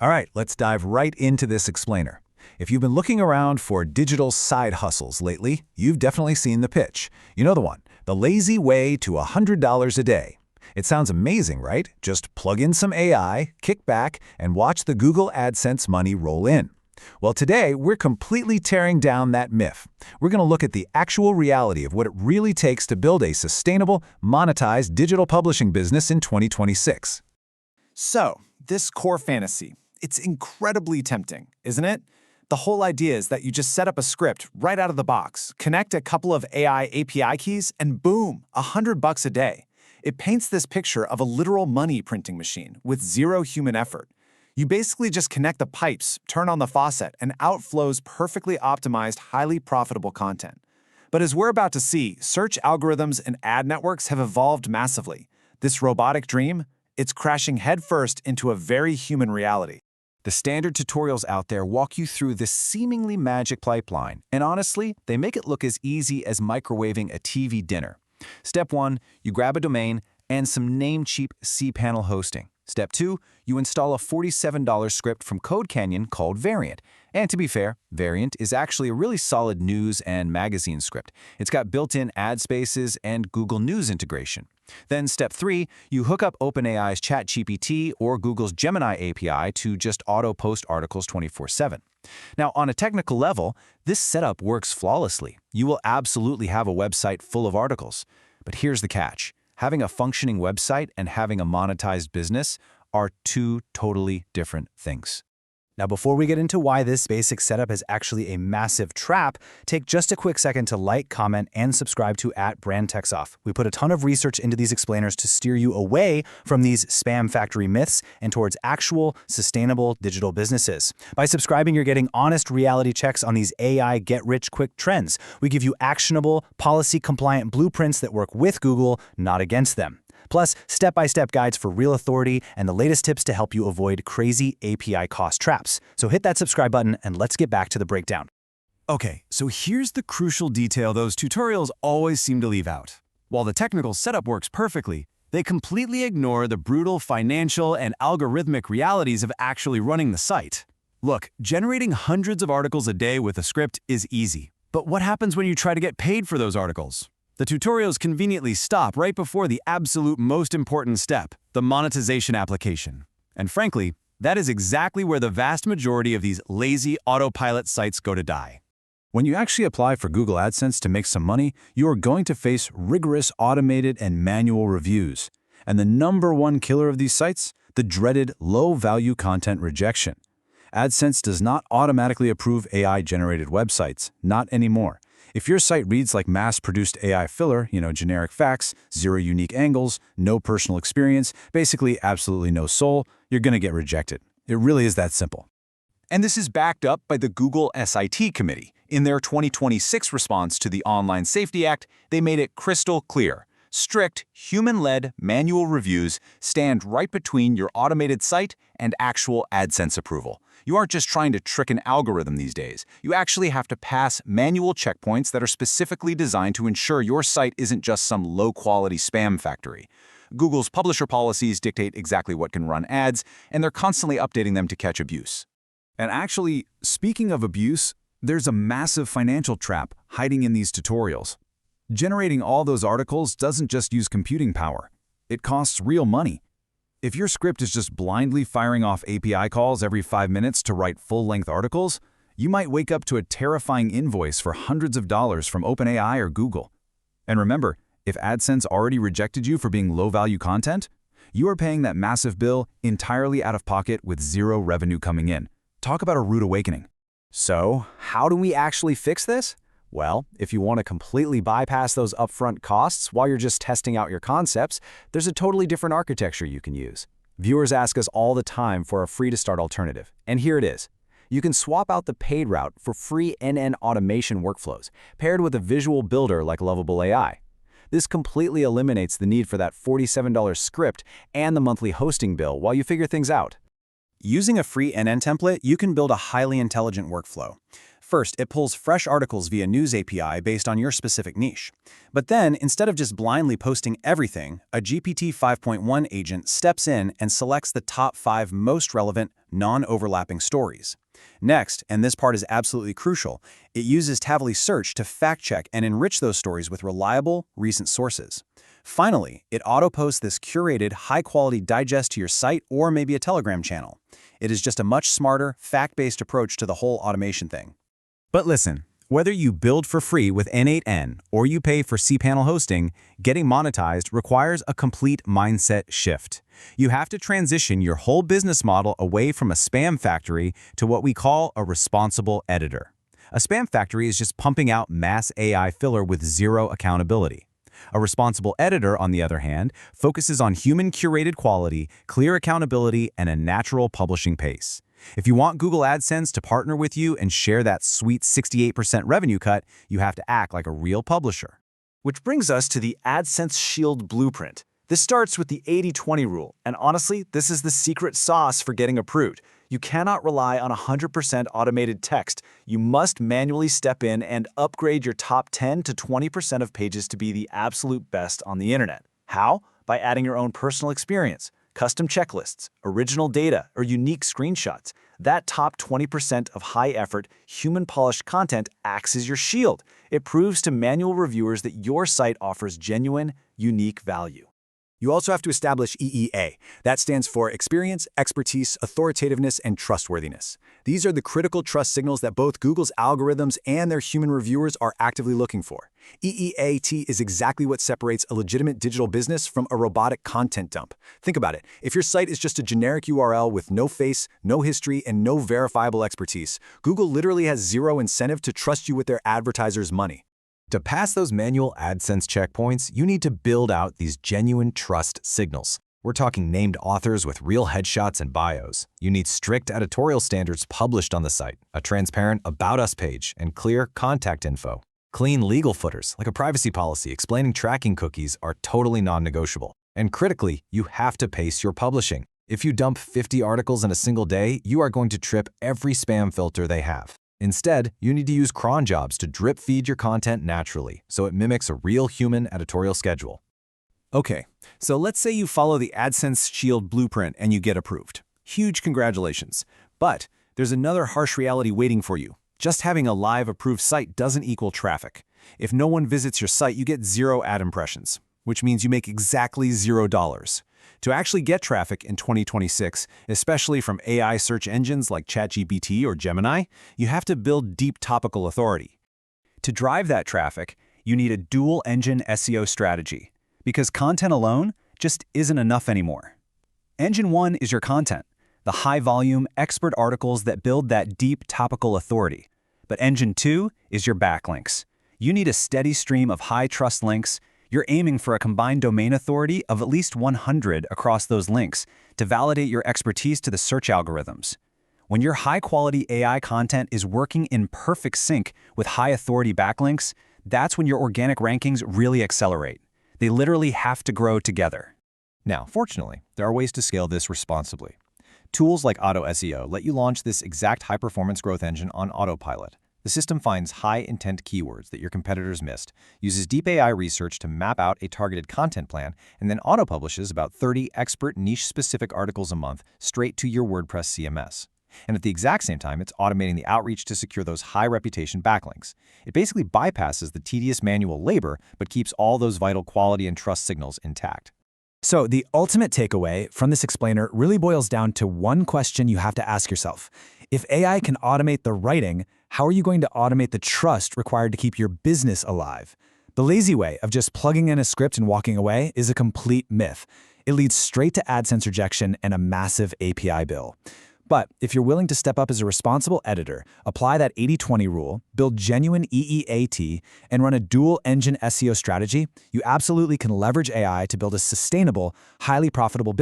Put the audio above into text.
All right, let's dive right into this explainer. If you've been looking around for digital side hustles lately, you've definitely seen the pitch. You know the one, the lazy way to $100 a day. It sounds amazing, right? Just plug in some AI, kick back, and watch the Google AdSense money roll in. Well, today, we're completely tearing down that myth. We're going to look at the actual reality of what it really takes to build a sustainable, monetized digital publishing business in 2026. So, this core fantasy, it's incredibly tempting, isn't it? The whole idea is that you just set up a script right out of the box, connect a couple of AI API keys, and boom, $100 a day. It paints this picture of a literal money printing machine with zero human effort. You basically just connect the pipes, turn on the faucet, and out flows perfectly optimized, highly profitable content. But as we're about to see, search algorithms and ad networks have evolved massively. This robotic dream, it's crashing headfirst into a very human reality. The standard tutorials out there walk you through this seemingly magic pipeline, and honestly, they make it look as easy as microwaving a TV dinner. Step 1, you grab a domain and some name-cheap cPanel hosting. Step 2, you install a $47 script from CodeCanyon called Variant. And to be fair, Variant is actually a really solid news and magazine script. It's got built-in ad spaces and Google News integration. Then step 3, you hook up OpenAI's ChatGPT or Google's Gemini API to just auto-post articles 24/7. Now, on a technical level, this setup works flawlessly. You will absolutely have a website full of articles. But here's the catch. Having a functioning website and having a monetized business are two totally different things. Now, before we get into why this basic setup is actually a massive trap, take just a quick second to like, comment, and subscribe to @BrandTechsOff. We put a ton of research into these explainers to steer you away from these spam factory myths and towards actual, sustainable digital businesses. By subscribing, you're getting honest reality checks on these AI get-rich-quick trends. We give you actionable, policy-compliant blueprints that work with Google, not against them. Plus, step-by-step guides for real authority and the latest tips to help you avoid crazy API cost traps. So hit that subscribe button and let's get back to the breakdown. Okay, so here's the crucial detail those tutorials always seem to leave out. While the technical setup works perfectly, they completely ignore the brutal financial and algorithmic realities of actually running the site. Look, generating hundreds of articles a day with a script is easy. But what happens when you try to get paid for those articles? The tutorials conveniently stop right before the absolute most important step, the monetization application. And frankly, that is exactly where the vast majority of these lazy autopilot sites go to die. When you actually apply for Google AdSense to make some money, you are going to face rigorous automated and manual reviews. And the #1 killer of these sites? The dreaded low-value content rejection. AdSense does not automatically approve AI-generated websites, not anymore. If your site reads like mass-produced AI filler, generic facts, zero unique angles, no personal experience, basically absolutely no soul, you're going to get rejected. It really is that simple. And this is backed up by the Google SIT Committee. In their 2026 response to the Online Safety Act, they made it crystal clear. Strict, human-led manual reviews stand right between your automated site and actual AdSense approval. You aren't just trying to trick an algorithm these days. You actually have to pass manual checkpoints that are specifically designed to ensure your site isn't just some low-quality spam factory. Google's publisher policies dictate exactly what can run ads, and they're constantly updating them to catch abuse. And actually, speaking of abuse, there's a massive financial trap hiding in these tutorials. Generating all those articles doesn't just use computing power. It costs real money. If your script is just blindly firing off API calls every 5 minutes to write full-length articles, you might wake up to a terrifying invoice for hundreds of dollars from OpenAI or Google. And remember, if AdSense already rejected you for being low-value content, you are paying that massive bill entirely out of pocket with zero revenue coming in. Talk about a rude awakening. So, how do we actually fix this? Well, if you want to completely bypass those upfront costs while you're just testing out your concepts, there's a totally different architecture you can use. Viewers ask us all the time for a free-to-start alternative, and here it is. You can swap out the paid route for free end-to-end automation workflows, paired with a visual builder like Lovable AI. This completely eliminates the need for that $47 script and the monthly hosting bill while you figure things out. Using a free end-to-end template, you can build a highly intelligent workflow. First, it pulls fresh articles via News API based on your specific niche. But then, instead of just blindly posting everything, a GPT 5.1 agent steps in and selects the top 5 most relevant, non-overlapping stories. Next, and this part is absolutely crucial, it uses Tavily Search to fact-check and enrich those stories with reliable, recent sources. Finally, it auto-posts this curated, high-quality digest to your site or maybe a Telegram channel. It is just a much smarter, fact-based approach to the whole automation thing. But listen, whether you build for free with N8N or you pay for cPanel hosting, getting monetized requires a complete mindset shift. You have to transition your whole business model away from a spam factory to what we call a responsible editor. A spam factory is just pumping out mass AI filler with zero accountability. A responsible editor, on the other hand, focuses on human-curated quality, clear accountability, and a natural publishing pace. If you want Google AdSense to partner with you and share that sweet 68% revenue cut, you have to act like a real publisher. Which brings us to the AdSense Shield blueprint. This starts with the 80-20 rule, and honestly, this is the secret sauce for getting approved. You cannot rely on 100% automated text. You must manually step in and upgrade your top 10 to 20% of pages to be the absolute best on the internet. How? By adding your own personal experience, custom checklists, original data, or unique screenshots. That top 20% of high-effort, human-polished content acts as your shield. It proves to manual reviewers that your site offers genuine, unique value. You also have to establish EEA. That stands for Experience, Expertise, Authoritativeness, and Trustworthiness. These are the critical trust signals that both Google's algorithms and their human reviewers are actively looking for. EEAT is exactly what separates a legitimate digital business from a robotic content dump. Think about it. If your site is just a generic URL with no face, no history, and no verifiable expertise, Google literally has zero incentive to trust you with their advertisers' money. To pass those manual AdSense checkpoints, you need to build out these genuine trust signals. We're talking named authors with real headshots and bios. You need strict editorial standards published on the site, a transparent About Us page, and clear contact info. Clean legal footers, like a privacy policy explaining tracking cookies, are totally non-negotiable. And critically, you have to pace your publishing. If you dump 50 articles in a single day, you are going to trip every spam filter they have. Instead, you need to use cron jobs to drip feed your content naturally, so it mimics a real human editorial schedule. Okay, so let's say you follow the AdSense Shield blueprint and you get approved. Huge congratulations. But there's another harsh reality waiting for you. Just having a live approved site doesn't equal traffic. If no one visits your site, you get 0 ad impressions, which means you make exactly $0. To actually get traffic in 2026, especially from AI search engines like ChatGPT or Gemini, you have to build deep topical authority. To drive that traffic, you need a dual-engine SEO strategy, because content alone just isn't enough anymore. Engine 1 is your content, the high-volume, expert articles that build that deep topical authority. But Engine 2 is your backlinks. You need a steady stream of high-trust links. You're aiming for a combined domain authority of at least 100 across those links to validate your expertise to the search algorithms. When your high-quality AI content is working in perfect sync with high-authority backlinks, that's when your organic rankings really accelerate. They literally have to grow together. Now, fortunately, there are ways to scale this responsibly. Tools like Auto SEO let you launch this exact high-performance growth engine on autopilot. The system finds high-intent keywords that your competitors missed, uses deep AI research to map out a targeted content plan, and then auto-publishes about 30 expert niche-specific articles a month straight to your WordPress CMS. And at the exact same time, it's automating the outreach to secure those high-reputation backlinks. It basically bypasses the tedious manual labor, but keeps all those vital quality and trust signals intact. So the ultimate takeaway from this explainer really boils down to one question you have to ask yourself. If AI can automate the writing, how are you going to automate the trust required to keep your business alive? The lazy way of just plugging in a script and walking away is a complete myth. It leads straight to AdSense rejection and a massive API bill. But if you're willing to step up as a responsible editor, apply that 80-20 rule, build genuine EEAT, and run a dual-engine SEO strategy, you absolutely can leverage AI to build a sustainable, highly profitable business.